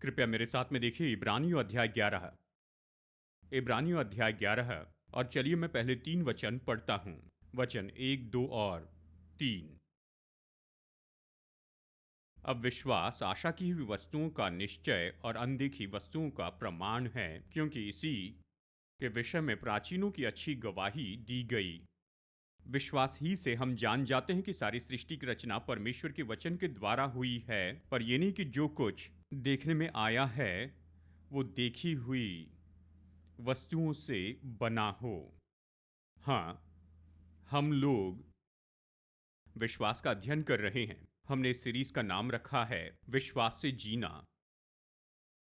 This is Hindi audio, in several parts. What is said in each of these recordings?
कृपया मेरे साथ में देखिए इब्रानियों अध्याय 11। इब्रानियों अध्याय 11। और चलिए मैं पहले 3 वचन पढ़ता हूँ। वचन 1, 2 और 3। अब विश्वास आशा की हुई वस्तुओं का निश्चय और अनदेखी वस्तुओं का प्रमाण है, क्योंकि इसी के विषय में प्राचीनों की अच्छी गवाही दी गई। विश्वास ही से हम जान जाते हैं कि सारी सृष्टि की रचना परमेश्वर के वचन के द्वारा हुई है, पर ये नहीं कि जो कुछ देखने में आया है वो देखी हुई वस्तुओं से बना हो। हाँ, हम लोग विश्वास का अध्ययन कर रहे हैं। हमने इस सीरीज का नाम रखा है विश्वास से जीना,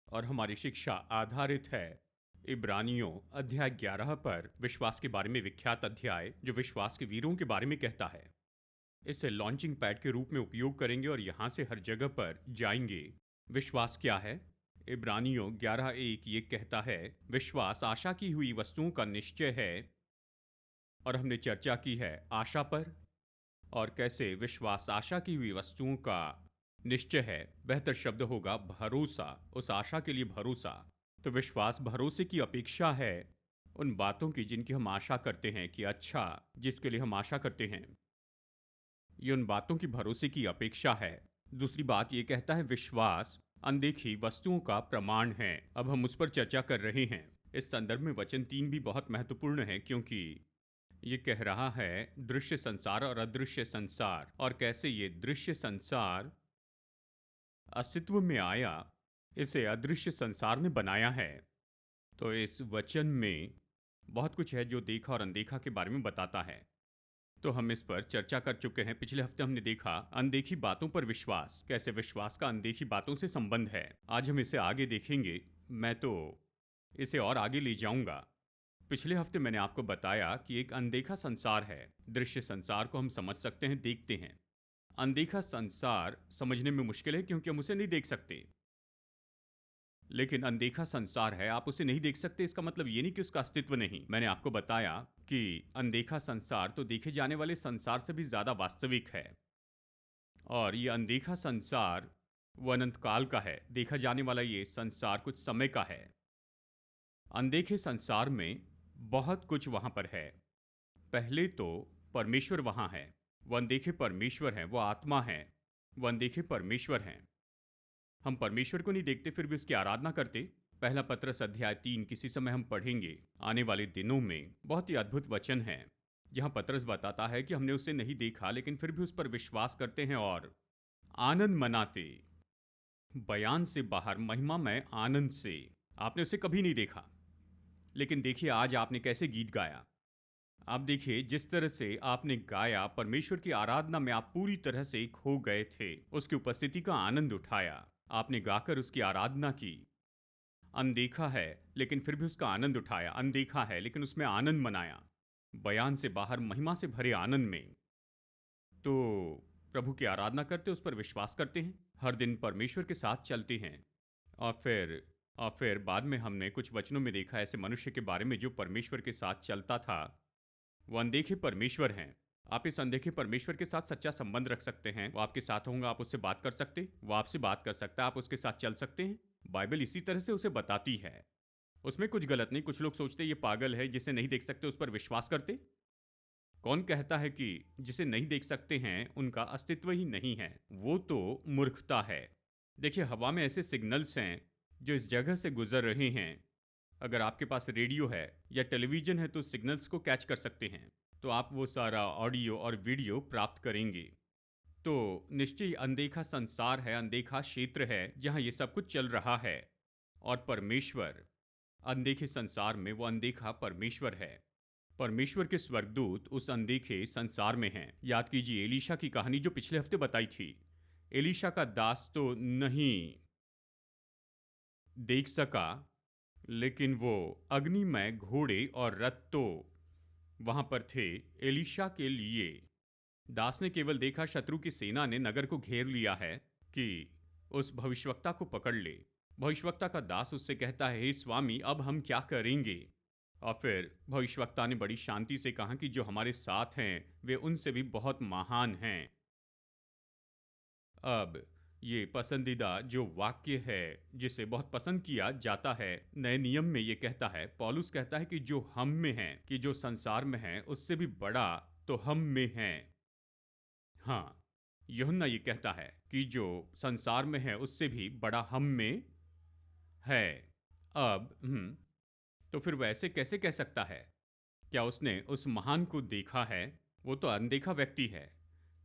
और हमारी शिक्षा आधारित है इब्रानियों अध्याय 11 पर, विश्वास के बारे में विख्यात अध्याय जो विश्वास के वीरों के बारे में कहता है। इसे लॉन्चिंग पैड के रूप में उपयोग करेंगे और यहाँ से हर जगह पर जाएंगे। विश्वास क्या है? इब्रानियों 11:1 ये कहता है, विश्वास आशा की हुई वस्तुओं का निश्चय है। और हमने चर्चा की है आशा पर, और कैसे विश्वास आशा की हुई वस्तुओं का निश्चय है। बेहतर शब्द होगा भरोसा, उस आशा के लिए भरोसा। तो विश्वास भरोसे की अपेक्षा है उन बातों की जिनकी हम आशा करते हैं कि अच्छा, जिसके लिए हम आशा करते हैं, ये उन बातों की भरोसे की अपेक्षा है। दूसरी बात ये कहता है विश्वास अनदेखी वस्तुओं का प्रमाण है। अब हम उस पर चर्चा कर रहे हैं। इस संदर्भ में वचन 3 भी बहुत महत्वपूर्ण है, क्योंकि ये कह रहा है दृश्य संसार और अदृश्य संसार, और कैसे ये दृश्य संसार अस्तित्व में आया, इसे अदृश्य संसार ने बनाया है। तो इस वचन में बहुत कुछ है जो देखा और अनदेखा के बारे में बताता है। तो हम इस पर चर्चा कर चुके हैं। पिछले हफ्ते हमने देखा अनदेखी बातों पर विश्वास, कैसे विश्वास का अनदेखी बातों से संबंध है। आज हम इसे आगे देखेंगे। मैं तो इसे और आगे ले जाऊंगा। पिछले हफ्ते मैंने आपको बताया कि एक अनदेखा संसार है। दृश्य संसार को हम समझ सकते हैं, देखते हैं। अनदेखा संसार समझने में मुश्किल है, क्योंकि हम उसे नहीं देख सकते। लेकिन अनदेखा संसार है, आप उसे नहीं देख सकते, इसका मतलब ये नहीं कि उसका अस्तित्व नहीं। मैंने आपको बताया कि अनदेखा संसार तो देखे जाने वाले संसार से भी ज्यादा वास्तविक है, और ये अनदेखा संसार वो अनंत काल का है। देखा जाने वाला ये संसार कुछ समय का है। अनदेखे संसार में बहुत कुछ वहां पर है। पहले तो परमेश्वर वहां है। वो अनदेखे परमेश्वर है, वो आत्मा है, वो अनदेखे परमेश्वर हैं। हम परमेश्वर को नहीं देखते, फिर भी उसकी आराधना करते। पहला पत्रस अध्याय 3 किसी समय हम पढ़ेंगे आने वाले दिनों में। बहुत ही अद्भुत वचन है जहां पत्रस बताता है कि हमने उसे नहीं देखा, लेकिन फिर भी उस पर विश्वास करते हैं और आनंद मनाते। बयान से बाहर महिमामय आनंद से। आपने उसे कभी नहीं देखा, लेकिन देखिए आज आपने कैसे गीत गाया। आप देखिए जिस तरह से आपने गाया, परमेश्वर की आराधना में आप पूरी तरह से खो गए थे। उसकी उपस्थिति का आनंद उठाया, आपने गाकर उसकी आराधना की। अनदेखा है लेकिन फिर भी उसका आनंद उठाया, अनदेखा है लेकिन उसमें आनंद मनाया। बयान से बाहर महिमा से भरे आनंद में। तो प्रभु की आराधना करते, उस पर विश्वास करते हैं, हर दिन परमेश्वर के साथ चलते हैं। और फिर बाद में हमने कुछ वचनों में देखा ऐसे मनुष्य के बारे में जो परमेश्वर के साथ चलता था। वो अनदेखे परमेश्वर हैं। आप इस अनदेखे परमेश्वर के साथ सच्चा संबंध रख सकते हैं। वो आपके साथ होंगे, आप उससे बात कर सकते, वो आपसे बात कर सकता है, आप उसके साथ चल सकते हैं। बाइबल इसी तरह से उसे बताती है। उसमें कुछ गलत नहीं। कुछ लोग सोचते ये पागल है, जिसे नहीं देख सकते उस पर विश्वास करते। कौन कहता है कि जिसे नहीं देख सकते हैं उनका अस्तित्व ही नहीं है? वो तो मूर्खता है। देखिए हवा में ऐसे सिग्नल्स हैं जो इस जगह से गुजर रहे हैं। अगर आपके पास रेडियो है या टेलीविजन है तो सिग्नल्स को कैच कर सकते हैं, तो आप वो सारा ऑडियो और वीडियो प्राप्त करेंगे। तो निश्चय ही अनदेखा संसार है, अनदेखा क्षेत्र है जहां ये सब कुछ चल रहा है। और परमेश्वर अनदेखे संसार में, वो अनदेखा परमेश्वर है। परमेश्वर के स्वर्गदूत उस अनदेखे संसार में हैं। याद कीजिए एलीशा की कहानी जो पिछले हफ्ते बताई थी। एलीशा का दास तो नहीं देख सका, लेकिन वो अग्निमय घोड़े और रथ तो वहां पर थे एलीशा के लिए। दास ने केवल देखा शत्रु की सेना ने नगर को घेर लिया है कि उस भविष्यवक्ता को पकड़ ले। भविष्यवक्ता का दास उससे कहता है, हे स्वामी, अब हम क्या करेंगे? और फिर भविष्यवक्ता ने बड़ी शांति से कहा कि जो हमारे साथ हैं वे उनसे भी बहुत महान हैं। अब ये पसंदीदा जो वाक्य है जिसे बहुत पसंद किया जाता है नए नियम में, ये कहता है, पौलुस कहता है कि जो हम में है, कि जो संसार में है उससे भी बड़ा तो हम में है। हाँ, यूहन्ना ये कहता है कि जो संसार में है उससे भी बड़ा हम में है। अब तो फिर वैसे कैसे कह सकता है? क्या उसने उस महान को देखा है? वो तो अनदेखा व्यक्ति है।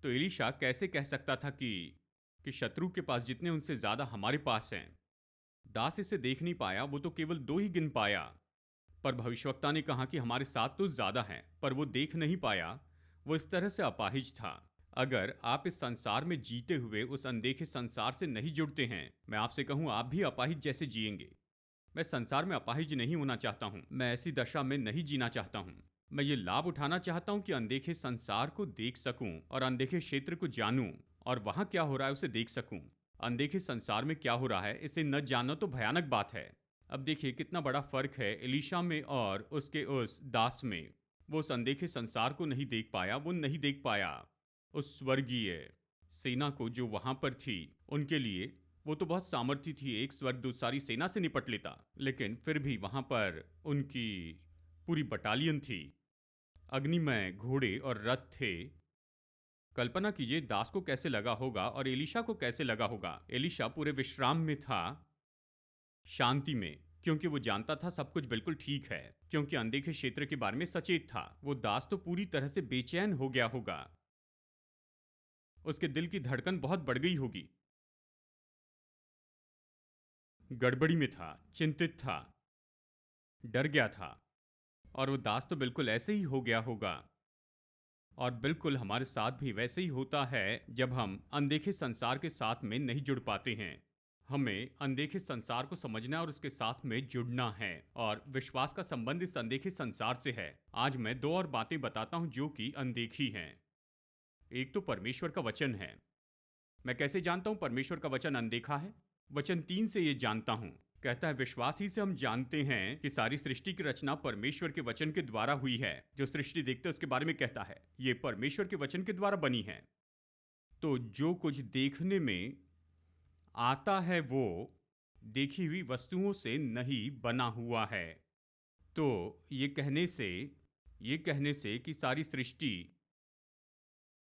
तो एलीशा कैसे कह सकता था कि शत्रु के पास जितने उनसे ज्यादा हमारे पास हैं? दास इसे देख नहीं पाया, वो तो केवल 2 ही गिन पाया। पर भविष्यवक्ता ने कहा कि हमारे साथ तो ज्यादा हैं, पर वो देख नहीं पाया। वो इस तरह से अपाहिज था। अगर आप इस संसार में जीते हुए उस अनदेखे संसार से नहीं जुड़ते हैं, मैं आपसे कहूं आप भी अपाहिज जैसे जिएंगे। मैं संसार में अपाहिज नहीं होना चाहता हूं, मैं ऐसी दशा में नहीं जीना चाहता हूं। मैं ये लाभ उठाना चाहता हूं कि अनदेखे संसार को देख सकूं और अनदेखे क्षेत्र को जानूं और वहां क्या हो रहा है उसे देख सकूं। अनदेखे संसार में क्या हो रहा है इसे न जानना तो भयानक बात है। अब देखिए कितना बड़ा फर्क है एलीशा में और उसके उस दास में। वो उस अनदेखे संसार को नहीं देख पाया, वो नहीं देख पाया उस स्वर्गीय सेना को जो वहां पर थी। उनके लिए वो तो बहुत सामर्थ्य थी, एक स्वर्गदूत सारी सेना से निपट लेता, लेकिन फिर भी वहां पर उनकी पूरी बटालियन थी, अग्निमय घोड़े और रथ थे। कल्पना कीजिए दास को कैसे लगा होगा और एलीशा को कैसे लगा होगा। एलीशा पूरे विश्राम में था, शांति में, क्योंकि वो जानता था सब कुछ बिल्कुल ठीक है, क्योंकि अनदेखे क्षेत्र के बारे में सचेत था। वो दास तो पूरी तरह से बेचैन हो गया होगा, उसके दिल की धड़कन बहुत बढ़ गई होगी, गड़बड़ी में था, चिंतित था, डर गया था। और वो दास तो बिल्कुल ऐसे ही हो गया होगा। और बिल्कुल हमारे साथ भी वैसे ही होता है जब हम अनदेखे संसार के साथ में नहीं जुड़ पाते हैं। हमें अनदेखे संसार को समझना और उसके साथ में जुड़ना है, और विश्वास का संबंध इस अनदेखे संसार से है। आज मैं 2 और बातें बताता हूं जो कि अनदेखी हैं। एक तो परमेश्वर का वचन है। मैं कैसे जानता हूं परमेश्वर का वचन अनदेखा है? वचन 3 से ये जानता हूं। कहता है विश्वास ही से हम जानते हैं कि सारी सृष्टि की रचना परमेश्वर के वचन के द्वारा हुई है। जो सृष्टि देखते हैं उसके बारे में कहता है ये परमेश्वर के वचन के द्वारा बनी है। तो जो कुछ देखने में आता है वो देखी हुई वस्तुओं से नहीं बना हुआ है। तो ये कहने से कि सारी सृष्टि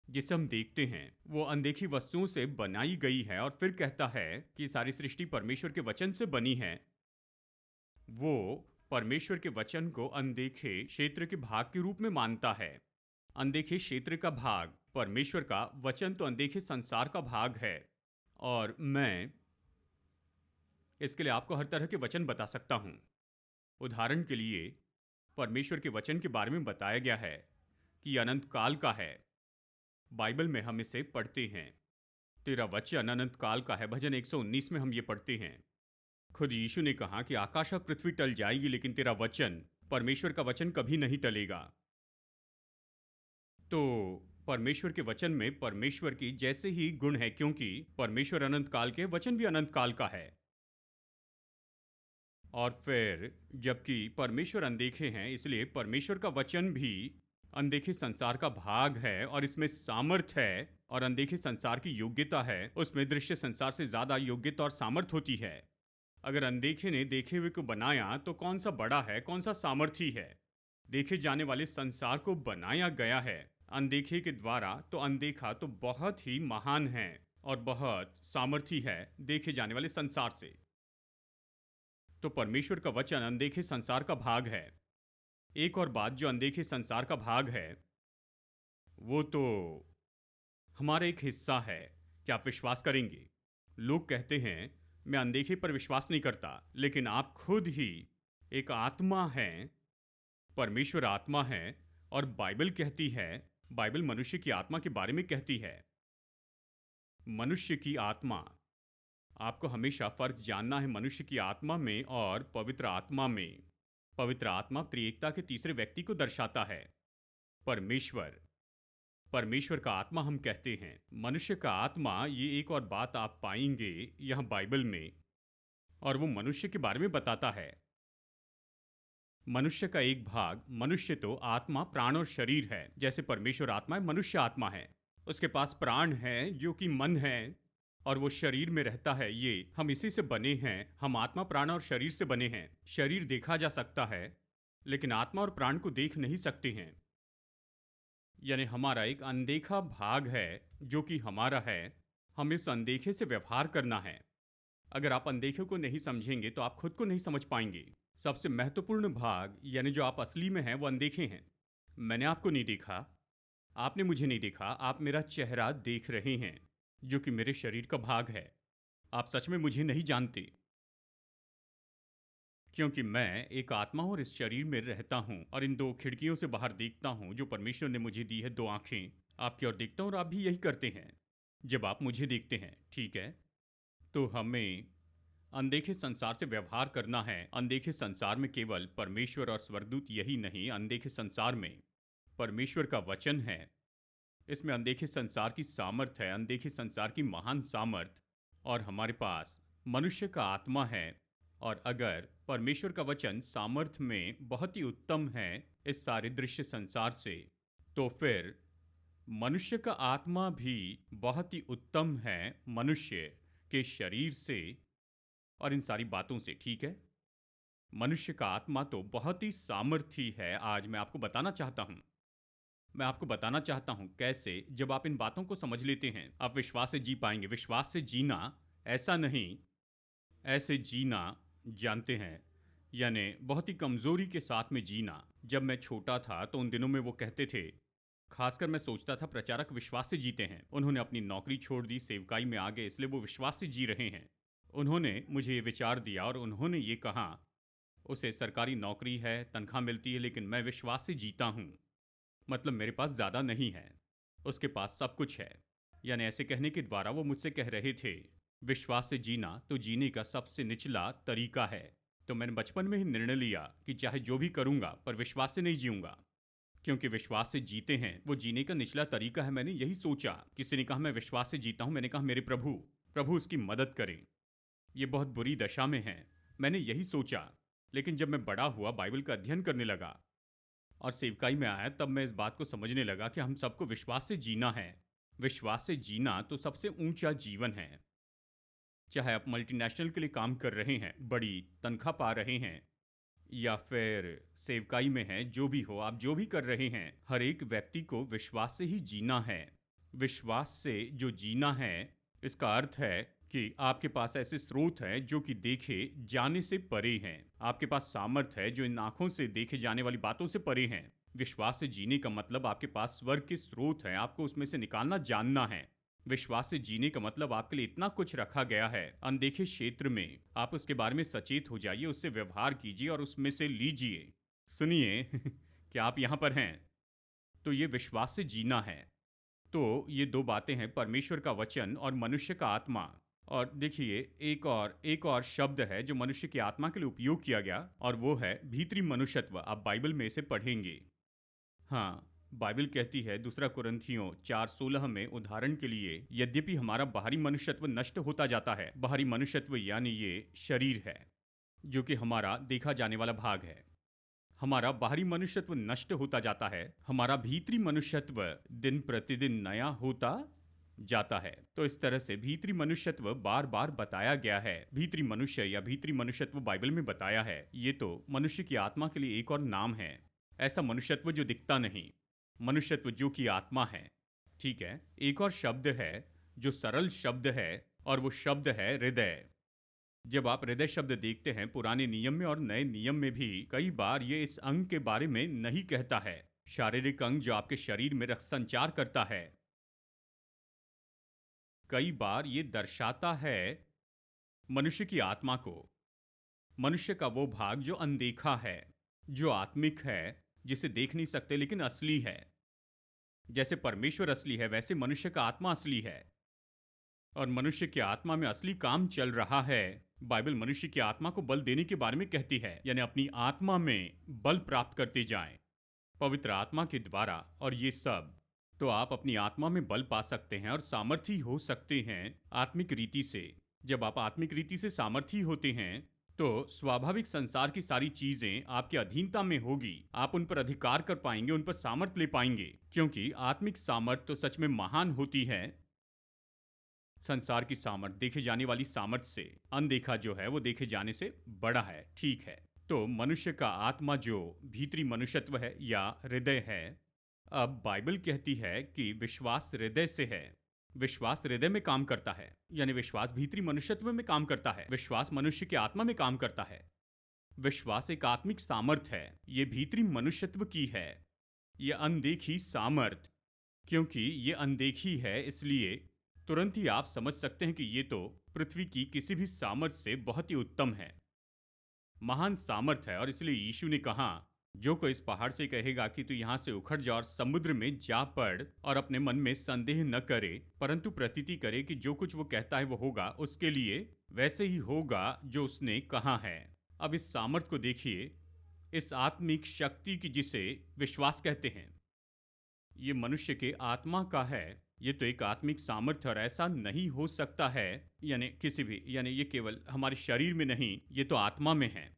जिसे हम देखते हैं वो अनदेखी वस्तुओं से बनाई गई है, और फिर कहता है कि सारी सृष्टि परमेश्वर के वचन से बनी है, वो परमेश्वर के वचन को अनदेखे क्षेत्र के भाग के रूप में मानता है। अनदेखे क्षेत्र का भाग परमेश्वर का वचन तो अनदेखे संसार का भाग है। और मैं इसके लिए आपको हर तरह के वचन बता सकता हूं। उदाहरण के लिए परमेश्वर के वचन के बारे में बताया गया है कि अनंत काल का है। बाइबल में हम इसे पढ़ते हैं, तेरा वचन अनंत काल का है। भजन 119 में हम ये पढ़ते हैं। खुद यीशु ने कहा कि आकाश और पृथ्वी टल जाएगी लेकिन तेरा वचन, परमेश्वर का वचन, कभी नहीं टलेगा। तो परमेश्वर के वचन में परमेश्वर की जैसे ही गुण है, क्योंकि परमेश्वर अनंत काल के, वचन भी अनंत काल का है। और फिर जबकि परमेश्वर अनदेखे हैं, इसलिए परमेश्वर का वचन भी अनदेखे संसार का भाग है, और इसमें सामर्थ है, और अनदेखे संसार की योग्यता है, उसमें दृश्य संसार से ज्यादा योग्यता और सामर्थ होती है। अगर अनदेखे ने देखे हुए को बनाया तो कौन सा बड़ा है, कौन सा सामर्थी है? देखे जाने वाले संसार को बनाया गया है अनदेखे के द्वारा, तो अनदेखा तो बहुत ही महान है और बहुत सामर्थी है देखे जाने वाले संसार से। तो परमेश्वर का वचन अनदेखे संसार का भाग है। एक और बात, जो अनदेखे संसार का भाग है वो तो हमारा एक हिस्सा है। क्या आप विश्वास करेंगे? लोग कहते हैं मैं अनदेखे पर विश्वास नहीं करता, लेकिन आप खुद ही एक आत्मा हैं, परमेश्वर आत्मा है, और बाइबल कहती है, बाइबल मनुष्य की आत्मा के बारे में कहती है। मनुष्य की आत्मा, आपको हमेशा फर्क जानना है मनुष्य की आत्मा में और पवित्र आत्मा में। पवित्र आत्मा त्रिएकता के तीसरे व्यक्ति को दर्शाता है। परमेश्वर, परमेश्वर का आत्मा हम कहते हैं। मनुष्य का आत्मा, ये एक और बात आप पाएंगे यहां बाइबल में, और वो मनुष्य के बारे में बताता है। मनुष्य का एक भाग, मनुष्य तो आत्मा, प्राण और शरीर है। जैसे परमेश्वर आत्मा है, मनुष्य आत्मा है। उसके पास प्राण है जो कि मन है, और वो शरीर में रहता है, ये हम इसी से बने हैं। हम आत्मा, प्राण और शरीर से बने हैं। शरीर देखा जा सकता है, लेकिन आत्मा और प्राण को देख नहीं सकते हैं। यानी हमारा एक अनदेखा भाग है जो कि हमारा है। हम इस अनदेखे से व्यवहार करना है। अगर आप अनदेखे को नहीं समझेंगे तो आप खुद को नहीं समझ पाएंगे। सबसे महत्वपूर्ण भाग यानी जो आप असली में हैं वो अनदेखे हैं। मैंने आपको नहीं देखा, आपने मुझे नहीं देखा, आप मेरा चेहरा देख रहे हैं जो कि मेरे शरीर का भाग है। आप सच में मुझे नहीं जानते, क्योंकि मैं एक आत्मा हूं और इस शरीर में रहता हूं और इन दो खिड़कियों से बाहर देखता हूं जो परमेश्वर ने मुझे दी है। दो आंखें आपकी ओर देखता हूं और आप भी यही करते हैं जब आप मुझे देखते हैं, ठीक है? तो हमें अनदेखे संसार से व्यवहार करना है। अनदेखे संसार में केवल परमेश्वर और स्वर्गदूत यही नहीं, अनदेखे संसार में परमेश्वर का वचन है। इसमें अनदेखे संसार की सामर्थ है, अनदेखे संसार की महान सामर्थ। और हमारे पास मनुष्य का आत्मा है। और अगर परमेश्वर का वचन सामर्थ में बहुत ही उत्तम है इस सारे दृश्य संसार से, तो फिर मनुष्य का आत्मा भी बहुत ही उत्तम है मनुष्य के शरीर से और इन सारी बातों से, ठीक है? मनुष्य का आत्मा तो बहुत ही सामर्थी है। आज मैं आपको बताना चाहता हूं, मैं आपको बताना चाहता हूं कैसे जब आप इन बातों को समझ लेते हैं आप विश्वास से जी पाएंगे। विश्वास से जीना ऐसा नहीं, ऐसे जीना जानते हैं, यानी बहुत ही कमजोरी के साथ में जीना। जब मैं छोटा था तो उन दिनों में वो कहते थे, खासकर मैं सोचता था प्रचारक विश्वास से जीते हैं। उन्होंने अपनी नौकरी छोड़ दी, सेवकाई में आ गए, इसलिए वो विश्वास से जी रहे हैं। उन्होंने मुझे ये विचार दिया और उन्होंने ये कहा, उसे सरकारी नौकरी है, तनख्वाह मिलती है, लेकिन मैं विश्वास से जीता हूँ। मतलब मेरे पास ज़्यादा नहीं है, उसके पास सब कुछ है। यानी ऐसे कहने के द्वारा वो मुझसे कह रहे थे, विश्वास से जीना तो जीने का सबसे निचला तरीका है। तो मैंने बचपन में ही निर्णय लिया कि चाहे जो भी करूँगा पर विश्वास से नहीं जीऊँगा, क्योंकि विश्वास से जीते हैं वो जीने का निचला तरीका है। मैंने यही सोचा। किसी ने कहा मैं विश्वास से जीता हूँ, मैंने कहा मेरे प्रभु, प्रभु उसकी मदद करें, ये बहुत बुरी दशा में है। मैंने यही सोचा। लेकिन जब मैं बड़ा हुआ, बाइबल का अध्ययन करने लगा और सेवकाई में आया, तब मैं इस बात को समझने लगा कि हम सबको विश्वास से जीना है। विश्वास से जीना तो सबसे ऊंचा जीवन है। चाहे आप मल्टीनेशनल के लिए काम कर रहे हैं, बड़ी तनख्वाह पा रहे हैं, या फिर सेवकाई में हैं, जो भी हो, आप जो भी कर रहे हैं, हर एक व्यक्ति को विश्वास से ही जीना है। विश्वास से जो जीना है, इसका अर्थ है कि आपके पास ऐसे स्रोत हैं जो कि देखे जाने से परे हैं। आपके पास सामर्थ है जो इन आंखों से देखे जाने वाली बातों से परे हैं। विश्वास से जीने का मतलब आपके पास स्वर्ग के स्रोत हैं, आपको उसमें से निकालना जानना है। विश्वास से जीने का मतलब आपके लिए इतना कुछ रखा गया है अनदेखे क्षेत्र में, आप उसके बारे में सचेत हो जाइए, उससे व्यवहार कीजिए और उसमें से लीजिए। सुनिए क्या आप यहाँ पर हैं? तो ये विश्वास से जीना है। तो ये दो बातें हैं, परमेश्वर का वचन और मनुष्य का आत्मा। और देखिए, एक और शब्द है जो मनुष्य की आत्मा के लिए उपयोग किया गया, और वो है भीतरी मनुष्यत्व। आप बाइबल में इसे पढ़ेंगे। हाँ, बाइबल कहती है दूसरा कुरिन्थियों 4:16 में, उदाहरण के लिए, यद्यपि हमारा बाहरी मनुष्यत्व नष्ट होता जाता है, बाहरी मनुष्यत्व यानी ये शरीर है जो कि हमारा देखा जाने वाला भाग है, हमारा बाहरी मनुष्यत्व नष्ट होता जाता है, हमारा भीतरी मनुष्यत्व दिन प्रतिदिन नया होता जाता है। तो इस तरह से भीतरी मनुष्यत्व बार बार बताया गया है। भीतरी मनुष्य या भीतरी मनुष्यत्व बाइबल में बताया है। ये तो मनुष्य की आत्मा के लिए एक और नाम है। ऐसा मनुष्यत्व जो दिखता नहीं, मनुष्यत्व जो कि आत्मा है, ठीक है? एक और शब्द है जो सरल शब्द है, और वो शब्द है हृदय। जब आप हृदय शब्द देखते हैं पुराने नियम में और नए नियम में भी, कई बार ये इस अंग के बारे में नहीं कहता है। शारीरिक अंग जो आपके शरीर में रक्त संचार करता है, कई बार ये दर्शाता है मनुष्य की आत्मा को, मनुष्य का वो भाग जो अनदेखा है, जो आत्मिक है, जिसे देख नहीं सकते लेकिन असली है। जैसे परमेश्वर असली है, वैसे मनुष्य का आत्मा असली है। और मनुष्य की आत्मा में असली काम चल रहा है। बाइबल मनुष्य की आत्मा को बल देने के बारे में कहती है, यानी अपनी आत्मा में बल प्राप्त करते जाएं पवित्र आत्मा के द्वारा, और ये सब तो आप अपनी आत्मा में बल पा सकते हैं और सामर्थी हो सकते हैं आत्मिक रीति से। जब आप आत्मिक रीति से सामर्थी होते हैं तो स्वाभाविक संसार की सारी चीजें आपके अधीनता में होगी, आप उन पर अधिकार कर पाएंगे, उन पर सामर्थ ले पाएंगे, क्योंकि आत्मिक सामर्थ तो सच में महान होती है। संसार की सामर्थ्य देखे जाने वाली सामर्थ्य से अनदेखा जो है वो देखे जाने से बड़ा है, ठीक है। तो मनुष्य का आत्मा जो भीतरी मनुष्यत्व है या हृदय है, अब बाइबल कहती है कि विश्वास हृदय से है। विश्वास हृदय में काम करता है, यानी विश्वास भीतरी मनुष्यत्व में काम करता है। विश्वास मनुष्य की आत्मा में काम करता है। विश्वास एक आत्मिक सामर्थ्य है, ये भीतरी मनुष्यत्व की है। ये अनदेखी सामर्थ्य, क्योंकि ये अनदेखी है इसलिए तुरंत ही आप समझ सकते हैं कि ये तो पृथ्वी की किसी भी सामर्थ्य से बहुत ही उत्तम है, महान सामर्थ्य है। और इसलिए यीशु ने कहा, जो कोई इस पहाड़ से कहेगा कि तू यहाँ से उखड़ जा और समुद्र में जा पड़, और अपने मन में संदेह न करे परंतु प्रतीति करे कि जो कुछ वो कहता है वो होगा, उसके लिए वैसे ही होगा जो उसने कहा है। अब इस सामर्थ्य को देखिए, इस आत्मिक शक्ति की जिसे विश्वास कहते हैं, ये मनुष्य के आत्मा का है। ये तो एक आत्मिक सामर्थ्य और ऐसा नहीं हो सकता है, यानी किसी भी, यानी ये केवल हमारे शरीर में नहीं, ये तो आत्मा में है।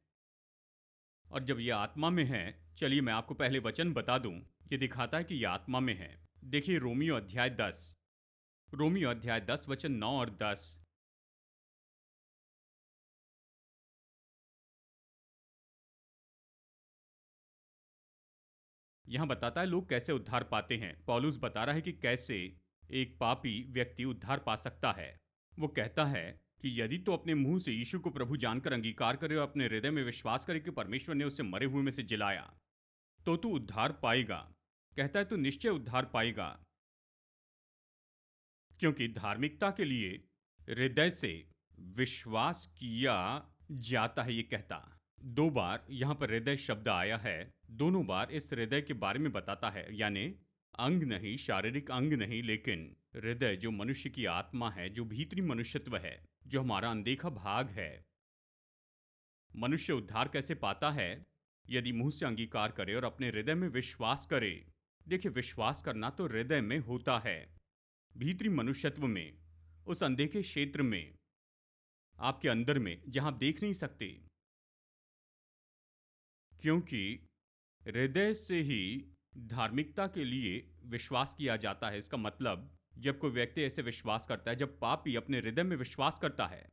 और जब ये आत्मा में है, चलिए मैं आपको पहले वचन बता दूं, ये दिखाता है कि ये आत्मा में है। देखिए रोमियो अध्याय 10, रोमियो अध्याय 10 वचन 9 और 10। यहां बताता है लोग कैसे उद्धार पाते हैं। पौलुस बता रहा है कि कैसे एक पापी व्यक्ति उद्धार पा सकता है। वो कहता है कि यदि तो अपने मुंह से यीशु को प्रभु जानकर अंगीकार करे और अपने हृदय में विश्वास करे कि परमेश्वर ने उसे मरे हुए में से जिलाया, तो तू उद्धार पाएगा। कहता है तू निश्चय उद्धार पाएगा, क्योंकि धार्मिकता के लिए हृदय से विश्वास किया जाता है। ये कहता, दो बार यहां पर हृदय शब्द आया है, दोनों बार इस हृदय के बारे में बताता है, यानी अंग नहीं, शारीरिक अंग नहीं, लेकिन हृदय जो मनुष्य की आत्मा है, जो भीतरी मनुष्यत्व है, जो हमारा अनदेखा भाग है। मनुष्य उद्धार कैसे पाता है? यदि मुंह से अंगीकार करे और अपने हृदय में विश्वास करे। देखिए, विश्वास करना तो हृदय में होता है, भीतरी मनुष्यत्व में, उस अनदेखे क्षेत्र में, आपके अंदर में, जहां आप देख नहीं सकते, क्योंकि हृदय से ही धार्मिकता के लिए विश्वास किया जाता है। इसका मतलब जब कोई व्यक्ति ऐसे विश्वास करता है, जब पापी अपने हृदय में विश्वास करता है,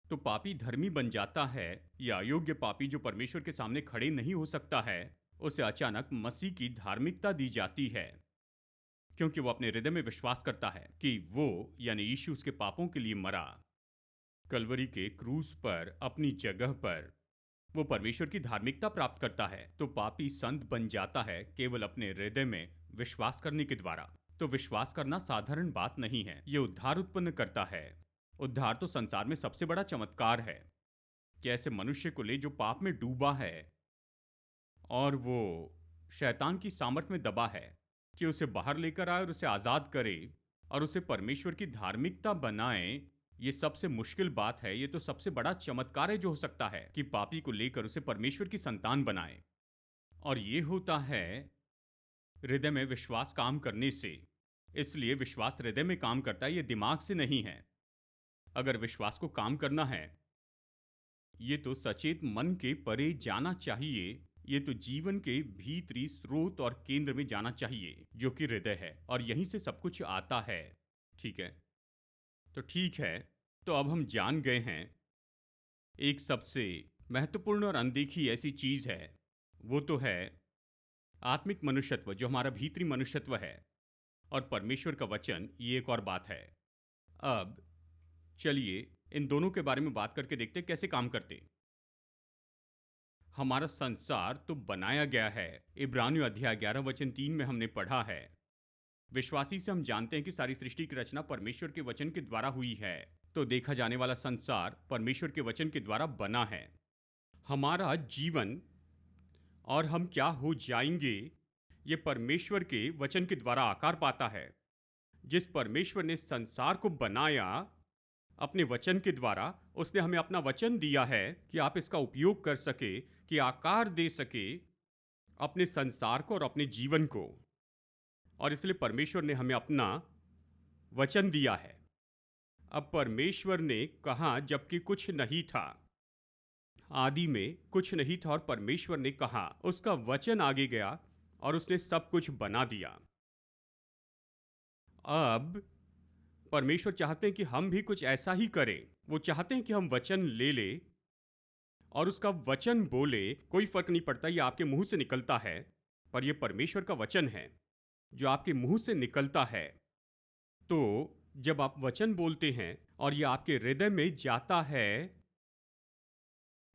तो पापी धर्मी बन जाता है, या अयोग्य पापी जो परमेश्वर के सामने खड़े नहीं हो सकता है, उसे अचानक मसीह की धार्मिकता दी जाती है, क्योंकि वो अपने हृदय में विश्वास करता है कि वो यानी यीशु उसके पापों के लिए मरा, कलवरी के क्रूस पर अपनी जगह पर। वो परमेश्वर की धार्मिकता प्राप्त करता है, तो पापी संत बन जाता है केवल अपने हृदय में विश्वास करने के द्वारा। तो विश्वास करना साधारण बात नहीं है, ये उद्धार उत्पन्न करता है। उद्धार तो संसार में सबसे बड़ा चमत्कार है कि ऐसे मनुष्य को ले जो पाप में डूबा है और वो शैतान की सामर्थ्य में दबा है, कि उसे बाहर लेकर आए और उसे आजाद करे और उसे परमेश्वर की धार्मिकता बनाए। ये सबसे मुश्किल बात है, ये तो सबसे बड़ा चमत्कार है जो हो सकता है, कि पापी को लेकर उसे परमेश्वर की संतान बनाए। और ये होता है हृदय में विश्वास काम करने से। इसलिए विश्वास हृदय में काम करता है, ये दिमाग से नहीं है। अगर विश्वास को काम करना है, ये तो सचेत मन के परे जाना चाहिए। ये तो जीवन के भीतरी स्रोत और केंद्र में जाना चाहिए, जो कि हृदय है, और यहीं से सब कुछ आता है। ठीक है, तो ठीक है, तो अब हम जान गए हैं एक सबसे महत्वपूर्ण और अनदेखी ऐसी चीज है, वो तो है आत्मिक मनुष्यत्व, जो हमारा भीतरी मनुष्यत्व है, और परमेश्वर का वचन, ये एक और बात है। अब चलिए इन दोनों के बारे में बात करके देखते कैसे काम करते। हमारा संसार तो बनाया गया है, इब्रानियों अध्याय 11 वचन 3 में हमने पढ़ा है। विश्वासी से हम जानते हैं कि सारी सृष्टि की रचना परमेश्वर के वचन के द्वारा हुई है। तो देखा जाने वाला संसार परमेश्वर के वचन के द्वारा बना है। हमारा जीवन और हम क्या हो जाएंगे, ये परमेश्वर के वचन के द्वारा आकार पाता है। जिस परमेश्वर ने संसार को बनाया अपने वचन के द्वारा, उसने हमें अपना वचन दिया है कि आप इसका उपयोग कर सके, कि आकार दे सके अपने संसार को और अपने जीवन को। और इसलिए परमेश्वर ने हमें अपना वचन दिया है। अब परमेश्वर ने कहा जबकि कुछ नहीं था, आदि में कुछ नहीं था, और परमेश्वर ने कहा, उसका वचन आगे गया और उसने सब कुछ बना दिया। अब परमेश्वर चाहते हैं कि हम भी कुछ ऐसा ही करें। वो चाहते हैं कि हम वचन ले लें और उसका वचन बोले। कोई फर्क नहीं पड़ता ये आपके मुंह से निकलता है, पर ये परमेश्वर का वचन है जो आपके मुंह से निकलता है। तो जब आप वचन बोलते हैं और ये आपके हृदय में जाता है,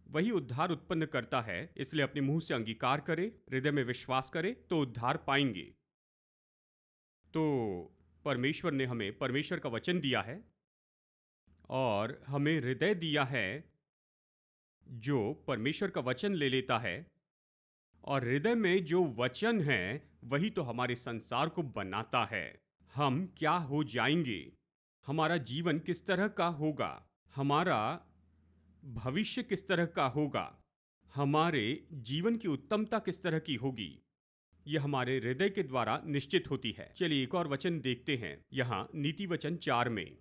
वही उद्धार उत्पन्न करता है। इसलिए अपने मुंह से अंगीकार करें, हृदय में विश्वास करें तो उद्धार पाएंगे। तो परमेश्वर ने हमें परमेश्वर का वचन दिया है और हमें हृदय दिया है जो परमेश्वर का वचन ले लेता है। और हृदय में जो वचन है वही तो हमारे संसार को बनाता है। हम क्या हो जाएंगे, हमारा जीवन किस तरह का होगा, हमारा भविष्य किस तरह का होगा, हमारे जीवन की उत्तमता किस तरह की होगी, यह हमारे हृदय के द्वारा निश्चित होती है। चलिए एक और वचन देखते हैं यहां नीति वचन 4 में।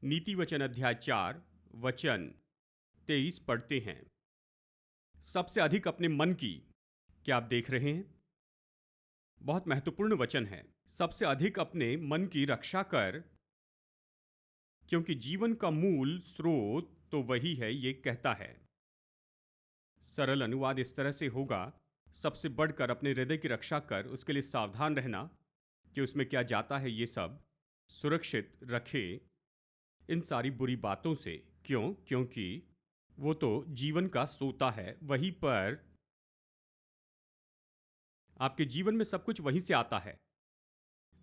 नीति वचन अध्याय 4 वचन 23 पढ़ते हैं। सबसे अधिक अपने मन की, क्या आप देख रहे हैं? बहुत महत्वपूर्ण वचन है। सबसे अधिक अपने मन की रक्षा कर, क्योंकि जीवन का मूल स्रोत तो वही है, ये कहता है। सरल अनुवाद इस तरह से होगा, सबसे बढ़कर अपने हृदय की रक्षा कर, उसके लिए सावधान रहना कि उसमें क्या जाता है ये सब सुरक्षित रखे इन सारी बुरी बातों से। क्यों? क्योंकि वो तो जीवन का सोता है, वहीं पर आपके जीवन में सब कुछ वहीं से आता है।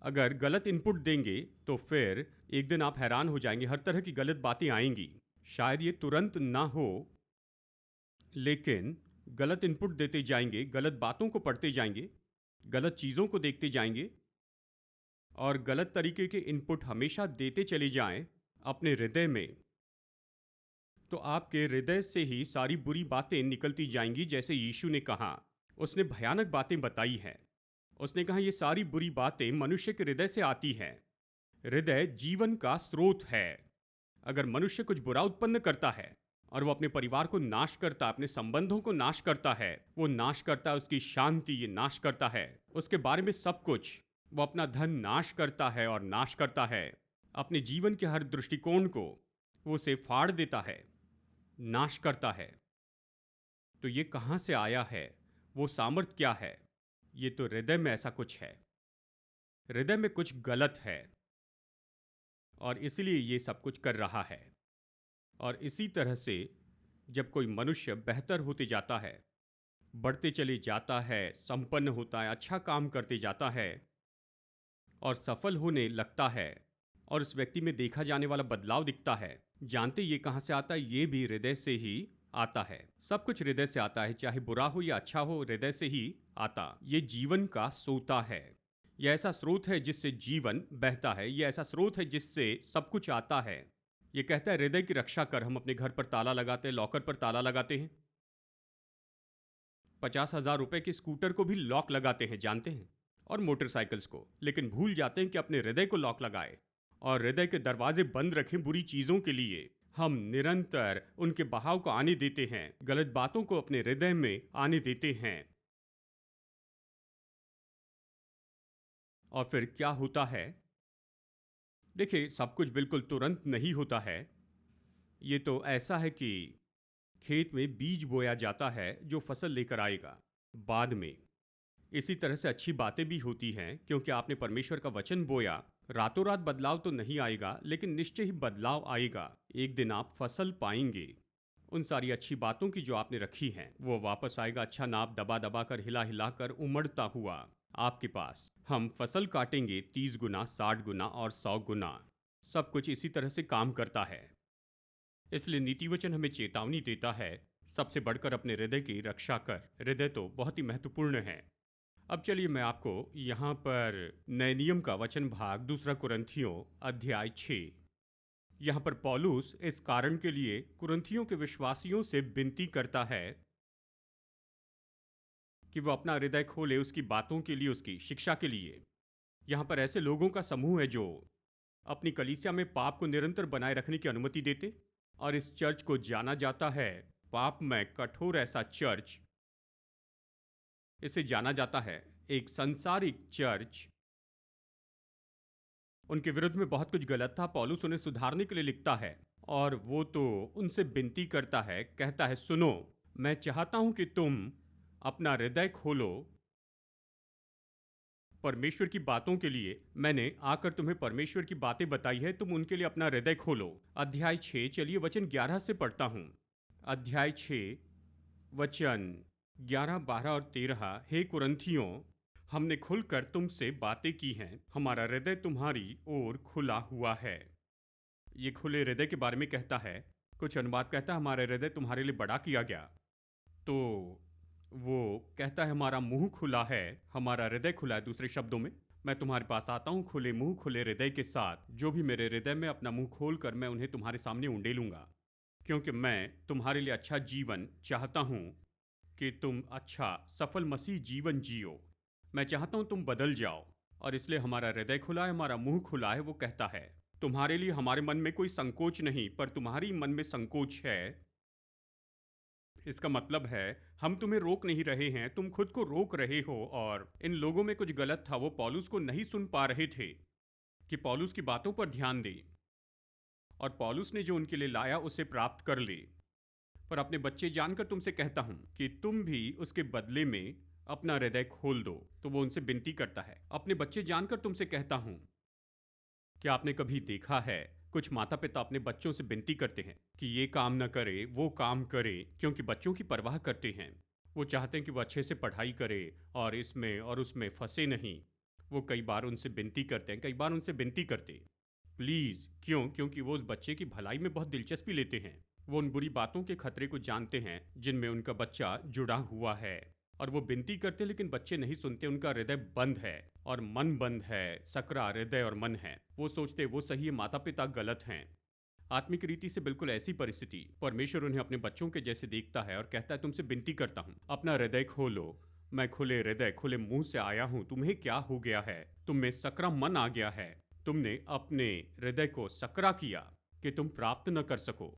अगर गलत इनपुट देंगे तो फिर एक दिन आप हैरान हो जाएंगे, हर तरह की गलत बातें आएंगी। शायद ये तुरंत ना हो, लेकिन गलत इनपुट देते जाएंगे, गलत बातों को पढ़ते जाएंगे, गलत चीज़ों को देखते जाएंगे और गलत तरीके के इनपुट हमेशा देते चले जाएं अपने हृदय में, तो आपके हृदय से ही सारी बुरी बातें निकलती जाएंगी। जैसे यीशु ने कहा, उसने भयानक बातें बताई हैं। उसने कहा ये सारी बुरी बातें मनुष्य के हृदय से आती हैं। हृदय जीवन का स्रोत है। अगर मनुष्य कुछ बुरा उत्पन्न करता है और वो अपने परिवार को नाश करता है, अपने संबंधों को नाश करता है, वो नाश करता है उसकी शांति, ये नाश करता है उसके बारे में सब कुछ। वो अपना धन नाश करता है और नाश करता है अपने जीवन के हर दृष्टिकोण को, वो उसे फाड़ देता है, नाश करता है। तो ये कहाँ से आया है? वो सामर्थ क्या है? ये तो हृदय में ऐसा कुछ है, हृदय में कुछ गलत है और इसलिए ये सब कुछ कर रहा है। और इसी तरह से जब कोई मनुष्य बेहतर होते जाता है, बढ़ते चले जाता है, संपन्न होता है, अच्छा काम करते जाता है और सफल होने लगता है और उस व्यक्ति में देखा जाने वाला बदलाव दिखता है, जानते ये कहाँ से आता है? ये भी हृदय से ही आता है। सब कुछ हृदय से आता है, चाहे बुरा हो या अच्छा हो, हृदय से ही आता। ये जीवन का सोता है। यह ऐसा स्रोत है जिससे जीवन बहता है। यह ऐसा स्रोत है जिससे सब कुछ आता है। ये कहता है हृदय की रक्षा कर। हम अपने घर पर ताला लगाते हैं, लॉकर पर ताला लगाते हैं, 50,000 रुपए के स्कूटर को भी लॉक लगाते हैं, जानते हैं, और मोटरसाइकिल्स को, लेकिन भूल जाते हैं कि अपने हृदय को लॉक लगाए और हृदय के दरवाजे बंद रखें बुरी चीजों के लिए। हम निरंतर उनके बहाव को आने देते हैं, गलत बातों को अपने हृदय में आने देते हैं। और फिर क्या होता है? देखिए, सब कुछ बिल्कुल तुरंत नहीं होता है। ये तो ऐसा है कि खेत में बीज बोया जाता है जो फसल लेकर आएगा बाद में। इसी तरह से अच्छी बातें भी होती हैं, क्योंकि आपने परमेश्वर का वचन बोया। रातों रात बदलाव तो नहीं आएगा, लेकिन निश्चय ही बदलाव आएगा। एक दिन आप फसल पाएंगे। उन सारी अच्छी बातों की जो आपने रखी हैं वो वापस आएगा, अच्छा नाप दबा दबा कर, हिला हिला कर, उमड़ता हुआ आपके पास। हम फसल काटेंगे 30 गुना, 60 गुना और 100 गुना। सब कुछ इसी तरह से काम करता है। इसलिए नीति वचन हमें चेतावनी देता है, सबसे बढ़कर अपने हृदय की रक्षा कर। हृदय तो बहुत ही महत्वपूर्ण है। अब चलिए मैं आपको यहाँ पर नए नियम का वचन भाग 2 कुरिन्थियों अध्याय 6, यहाँ पर पौलुस इस कारण के लिए कुरिन्थियों के विश्वासियों से विनती करता है कि वो अपना हृदय खोले उसकी बातों के लिए, उसकी शिक्षा के लिए। यहाँ पर ऐसे लोगों का समूह है जो अपनी कलीसिया में पाप को निरंतर बनाए रखने की अनुमति देते, और इस चर्च को जाना जाता है पाप में कठोर ऐसा चर्च इसे जाना जाता है। एक संसारिक चर्च उनके विरुद्ध में बहुत कुछ गलत था। पौलुस उन्हें सुधारने के लिए लिखता है और वो तो उनसे विनती करता है, कहता है सुनो, मैं चाहता हूं कि तुम अपना हृदय खोलो परमेश्वर की बातों के लिए। मैंने आकर तुम्हें परमेश्वर की बातें बताई है, तुम उनके लिए अपना हृदय खोलो। अध्याय 6, चलिए वचन 11 से पढ़ता हूं। अध्याय 6 वचन 11, 12 और 13। हे कुरंथियों, हमने खुलकर तुमसे बातें की हैं, हमारा हृदय तुम्हारी ओर खुला हुआ है। ये खुले हृदय के बारे में कहता है। कुछ अनुवाद कहता है हमारा हृदय तुम्हारे लिए बड़ा किया गया। तो वो कहता है हमारा मुंह खुला है, हमारा हृदय खुला है। दूसरे शब्दों में, मैं तुम्हारे पास आता हूँ खुले मुंह खुले हृदय के साथ। जो भी मेरे हृदय में अपना मुंह खोल कर, मैं उन्हें तुम्हारे सामने उंडेलूंगा, क्योंकि मैं तुम्हारे लिए अच्छा जीवन चाहता हूँ कि तुम अच्छा सफल मसीह जीवन जियो। मैं चाहता हूँ तुम बदल जाओ, और इसलिए हमारा हृदय खुला है, हमारा मुंह खुला है। वो कहता है तुम्हारे लिए हमारे मन में कोई संकोच नहीं, पर तुम्हारी मन में संकोच है। इसका मतलब है हम तुम्हें रोक नहीं रहे हैं, तुम खुद को रोक रहे हो। और इन लोगों में कुछ गलत था, वो पौलुस को नहीं सुन पा रहे थे कि पौलुस की बातों पर ध्यान दे, और पौलुस ने जो उनके लिए लाया उसे प्राप्त कर ले। पर अपने बच्चे जानकर तुमसे कहता हूं कि तुम भी उसके बदले में अपना हृदय खोल दो। तो वो उनसे विनती करता है। अपने बच्चे जानकर तुमसे कहता हूं, क्या आपने कभी देखा है कुछ माता पिता अपने बच्चों से विनती करते हैं कि ये काम न करे, वो काम करे, क्योंकि बच्चों की परवाह करते हैं। वो चाहते हैं कि वो अच्छे से पढ़ाई करे और इसमें और उसमें फंसे नहीं। वो कई बार उनसे विनती करते हैं, कई बार उनसे विनती करते प्लीज़। क्यों? क्योंकि वो उस बच्चे की भलाई में बहुत दिलचस्पी लेते हैं। वो उन बुरी बातों के खतरे को जानते हैं जिनमें उनका बच्चा जुड़ा हुआ है, और वो विनती करते लेकिन बच्चे नहीं सुनते। उनका हृदय बंद है और मन बंद है, सकरा हृदय और मन है। वो सोचते वो सही है, माता पिता गलत हैं। आत्मिक रीति से बिल्कुल ऐसी परिस्थिति परमेश्वर उन्हें अपने बच्चों के जैसे देखता है और कहता है तुमसे विनती करता हूँ, अपना हृदय खोलो। मैं खुले हृदय खुले मुंह से आया हूँ। तुम्हें क्या हो गया है? तुम में सकरा मन आ गया है। तुमने अपने हृदय को सकरा किया कि तुम प्राप्त न कर सको।